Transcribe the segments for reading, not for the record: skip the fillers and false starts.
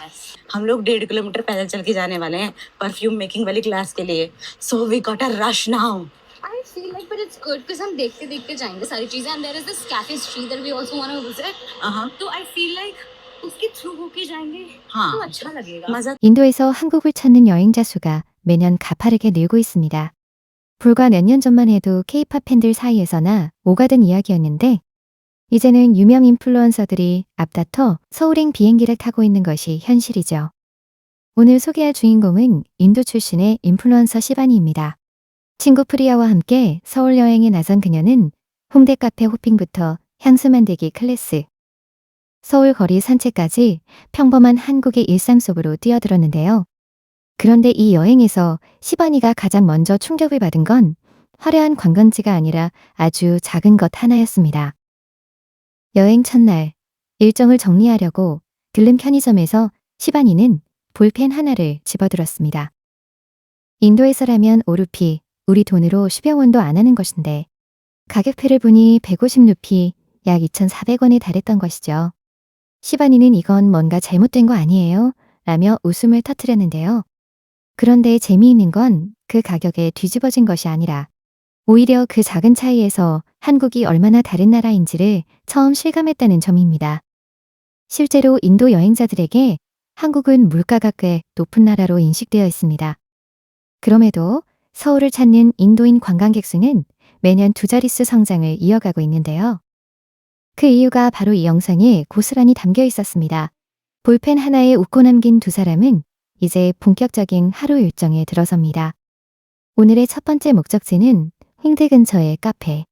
हम लोग 1.5 किलोमीटर पैदल चल के जाने वाले हैं परफ्यूम मेकिंग वाली क्लास के लिए. So we got a rush now. I feel like, but it's good because हम देखते देखते जाएंगे सारी चीजें. And there is this cafe street that we also want to visit. तो I feel like उसके through होके जाएंगे तो अच्छा लगेगा. मजा. 인도에서 한국을 찾는 여행자 수가 매년 가파르게 늘고 있습니다. 불과 몇 년 전만 해도 K-팝 팬들 사이에서나 오가던 이야기였는데 이제는 유명 인플루언서들이 앞다퉈 서울행 비행기를 타고 있는 것이 현실이죠. 오늘 소개할 주인공은 인도 출신의 인플루언서 시바니입니다. 친구 프리아와 함께 서울 여행에 나선 그녀는 홍대 카페 호핑부터 향수 만들기 클래스, 서울 거리 산책까지 평범한 한국의 일상 속으로 뛰어들었는데요. 그런데 이 여행에서 시바니가 가장 먼저 충격을 받은 건 화려한 관광지가 아니라 아주 작은 것 하나였습니다. 여행 첫날, 일정을 정리하려고 들른 편의점에서 시바니는 볼펜 하나를 집어들었습니다. 인도에서라면 5루피, 우리 돈으로 10여 원도 안 하는 것인데 가격표를 보니 150루피, 약 2,400원에 달했던 것이죠. 시바니는 이건 뭔가 잘못된 거 아니에요? 라며 웃음을 터뜨렸는데요. 그런데 재미있는 건 그 가격에 뒤집어진 것이 아니라 오히려 그 작은 차이에서 한국이 얼마나 다른 나라인지를 처음 실감했다는 점입니다. 실제로 인도 여행자들에게 한국은 물가가 꽤 높은 나라로 인식되어 있습니다. 그럼에도 서울을 찾는 인도인 관광객 수는 매년 두 자릿수 성장을 이어가고 있는데요. 그 이유가 바로 이 영상에 고스란히 담겨 있었습니다. 볼펜 하나에 웃고 남긴 두 사람은 이제 본격적인 하루 일정에 들어섭니다. 오늘의 첫 번째 목적지는 홍대 근처의 카페.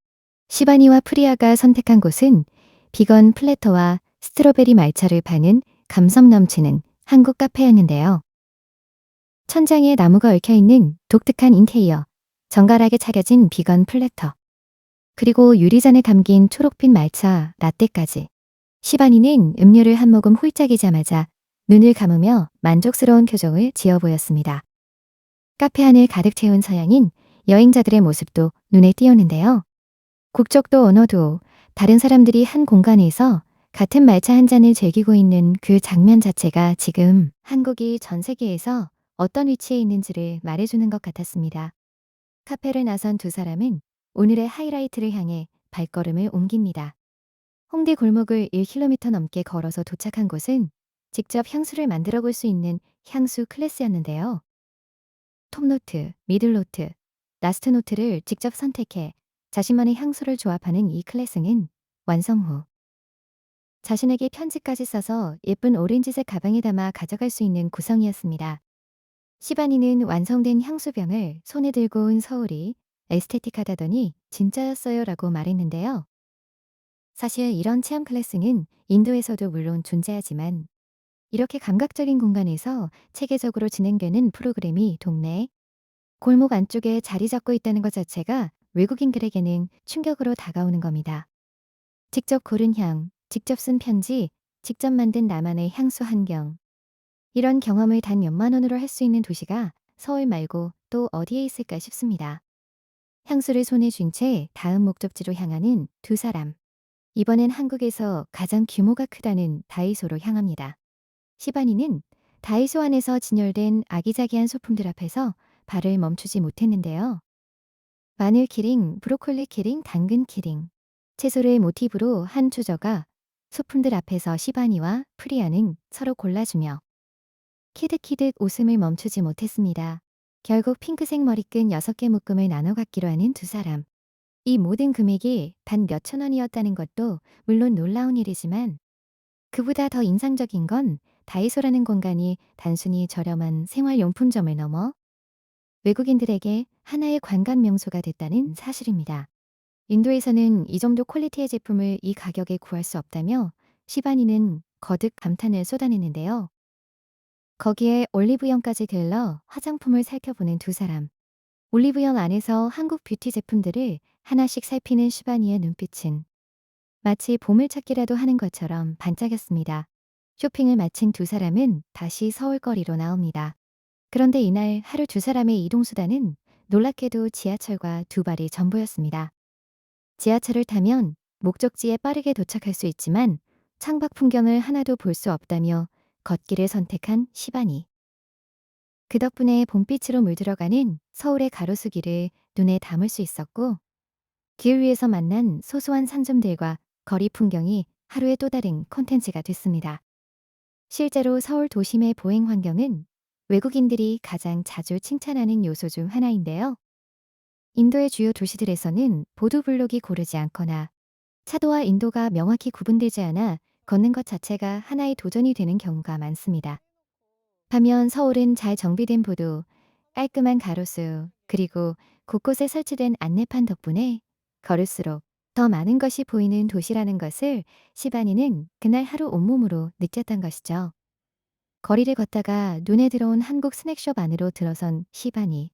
시바니와 프리아가 선택한 곳은 비건 플래터와 스트로베리 말차를 파는 감성 넘치는 한국 카페였는데요. 천장에 나무가 얽혀있는 독특한 인테리어, 정갈하게 차려진 비건 플래터, 그리고 유리잔에 담긴 초록빛 말차, 라떼까지. 시바니는 음료를 한 모금 홀짝이자마자 눈을 감으며 만족스러운 표정을 지어 보였습니다. 카페 안을 가득 채운 서양인 여행자들의 모습도 눈에 띄었는데요. 국적도 언어도 다른 사람들이 한 공간에서 같은 말차 한 잔을 즐기고 있는 그 장면 자체가 지금 한국이 전 세계에서 어떤 위치에 있는지를 말해주는 것 같았습니다. 카페를 나선 두 사람은 오늘의 하이라이트를 향해 발걸음을 옮깁니다. 홍대 골목을 1km 넘게 걸어서 도착한 곳은 직접 향수를 만들어 볼 수 있는 향수 클래스였는데요. 톱노트, 미들노트, 라스트노트를 직접 선택해 자신만의 향수를 조합하는 이 클래스는 완성 후 자신에게 편지까지 써서 예쁜 오렌지색 가방에 담아 가져갈 수 있는 구성이었습니다. 시바니는 완성된 향수병을 손에 들고 온 서울이 에스테틱하다더니 진짜였어요 라고 말했는데요. 사실 이런 체험 클래스는 인도에서도 물론 존재하지만 이렇게 감각적인 공간에서 체계적으로 진행되는 프로그램이 동네, 골목 안쪽에 자리 잡고 있다는 것 자체가 외국인들에게는 충격으로 다가오는 겁니다. 직접 고른 향, 직접 쓴 편지, 직접 만든 나만의 향수 한 병. 이런 경험을 단 몇만 원으로 할 수 있는 도시가 서울 말고 또 어디에 있을까 싶습니다. 향수를 손에 쥔 채 다음 목적지로 향하는 두 사람. 이번엔 한국에서 가장 규모가 크다는 다이소로 향합니다. 시바니는 다이소 안에서 진열된 아기자기한 소품들 앞에서 발을 멈추지 못했는데요. 마늘 키링, 브로콜리 키링, 당근 키링. 채소를 모티브로 한 주저가 소품들 앞에서 시바니와 프리아는 서로 골라주며 키득키득 웃음을 멈추지 못했습니다. 결국 핑크색 머리끈 6개 묶음을 나눠 갖기로 하는 두 사람. 이 모든 금액이 단 몇천 원이었다는 것도 물론 놀라운 일이지만 그보다 더 인상적인 건 다이소라는 공간이 단순히 저렴한 생활용품점을 넘어 외국인들에게 하나의 관광 명소가 됐다는 사실입니다. 인도에서는 이 정도 퀄리티의 제품을 이 가격에 구할 수 없다며 시바니는 거듭 감탄을 쏟아냈는데요. 거기에 올리브영까지 들러 화장품을 살펴보는 두 사람. 올리브영 안에서 한국 뷰티 제품들을 하나씩 살피는 시바니의 눈빛은 마치 보물찾기라도 하는 것처럼 반짝였습니다. 쇼핑을 마친 두 사람은 다시 서울거리로 나옵니다. 그런데 이날 하루 두 사람의 이동수단은 놀랍게도 지하철과 두 발이 전부였습니다. 지하철을 타면 목적지에 빠르게 도착할 수 있지만 창밖 풍경을 하나도 볼 수 없다며 걷기를 선택한 시바니. 그 덕분에 봄빛으로 물들어가는 서울의 가로수길을 눈에 담을 수 있었고, 길 위에서 만난 소소한 상점들과 거리 풍경이 하루의 또 다른 콘텐츠가 됐습니다. 실제로 서울 도심의 보행 환경은 외국인들이 가장 자주 칭찬하는 요소 중 하나인데요. 인도의 주요 도시들에서는 보도블록이 고르지 않거나 차도와 인도가 명확히 구분되지 않아 걷는 것 자체가 하나의 도전이 되는 경우가 많습니다. 반면 서울은 잘 정비된 보도, 깔끔한 가로수, 그리고 곳곳에 설치된 안내판 덕분에 걸을수록 더 많은 것이 보이는 도시라는 것을 시바니는 그날 하루 온몸으로 느꼈던 것이죠. 거리를 걷다가 눈에 들어온 한국 스낵숍 안으로 들어선 시바니.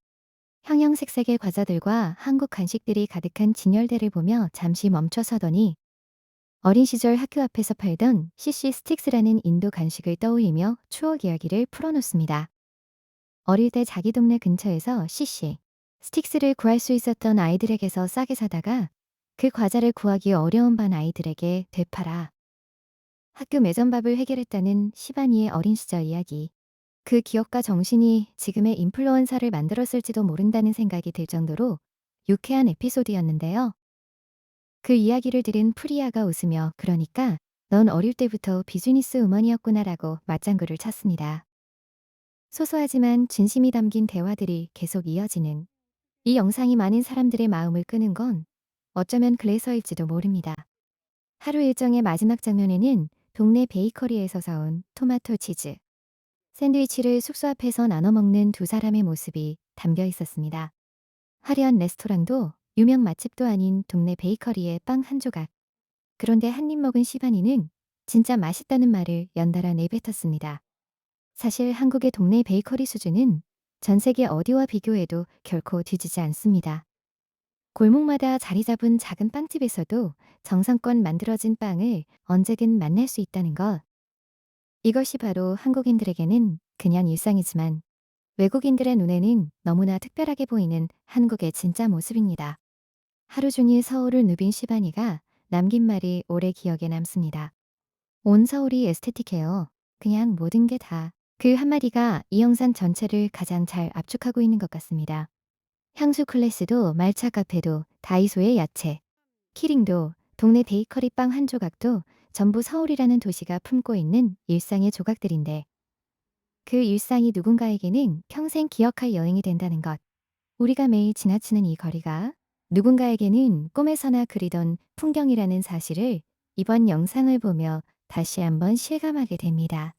형형색색의 과자들과 한국 간식들이 가득한 진열대를 보며 잠시 멈춰서더니 어린 시절 학교 앞에서 팔던 CC 스틱스라는 인도 간식을 떠올리며 추억 이야기를 풀어놓습니다. 어릴 때 자기 동네 근처에서 CC 스틱스를 구할 수 있었던 아이들에게서 싸게 사다가 그 과자를 구하기 어려운 반 아이들에게 되팔아 학교 매점밥을 해결했다는 시바니의 어린 시절 이야기. 그 기억과 정신이 지금의 인플루언서를 만들었을지도 모른다는 생각이 들 정도로 유쾌한 에피소드였는데요. 그 이야기를 들은 프리아가 웃으며 그러니까 넌 어릴 때부터 비즈니스 우먼이었구나라고 맞장구를 쳤습니다. 소소하지만 진심이 담긴 대화들이 계속 이어지는 이 영상이 많은 사람들의 마음을 끄는 건 어쩌면 그래서일지도 모릅니다. 하루 일정의 마지막 장면에는 동네 베이커리에서 사온 토마토 치즈 샌드위치를 숙소 앞에서 나눠 먹는 두 사람의 모습이 담겨 있었습니다. 화려한 레스토랑도 유명 맛집도 아닌 동네 베이커리의 빵 한 조각. 그런데 한 입 먹은 시바니는 진짜 맛있다는 말을 연달아 내뱉었습니다. 사실 한국의 동네 베이커리 수준은 전 세계 어디와 비교해도 결코 뒤지지 않습니다. 골목마다 자리 잡은 작은 빵집에서도 정성껏 만들어진 빵을 언제든 만날 수 있다는 것. 이것이 바로 한국인들에게는 그냥 일상이지만 외국인들의 눈에는 너무나 특별하게 보이는 한국의 진짜 모습입니다. 하루 종일 서울을 누빈 시바니가 남긴 말이 오래 기억에 남습니다. 온 서울이 에스테틱해요. 그냥 모든 게 다. 그 한마디가 이 영상 전체를 가장 잘 압축하고 있는 것 같습니다. 향수 클래스도 말차 카페도 다이소의 야채, 키링도 동네 베이커리 빵 한 조각도 전부 서울이라는 도시가 품고 있는 일상의 조각들인데 그 일상이 누군가에게는 평생 기억할 여행이 된다는 것. 우리가 매일 지나치는 이 거리가 누군가에게는 꿈에서나 그리던 풍경이라는 사실을 이번 영상을 보며 다시 한번 실감하게 됩니다.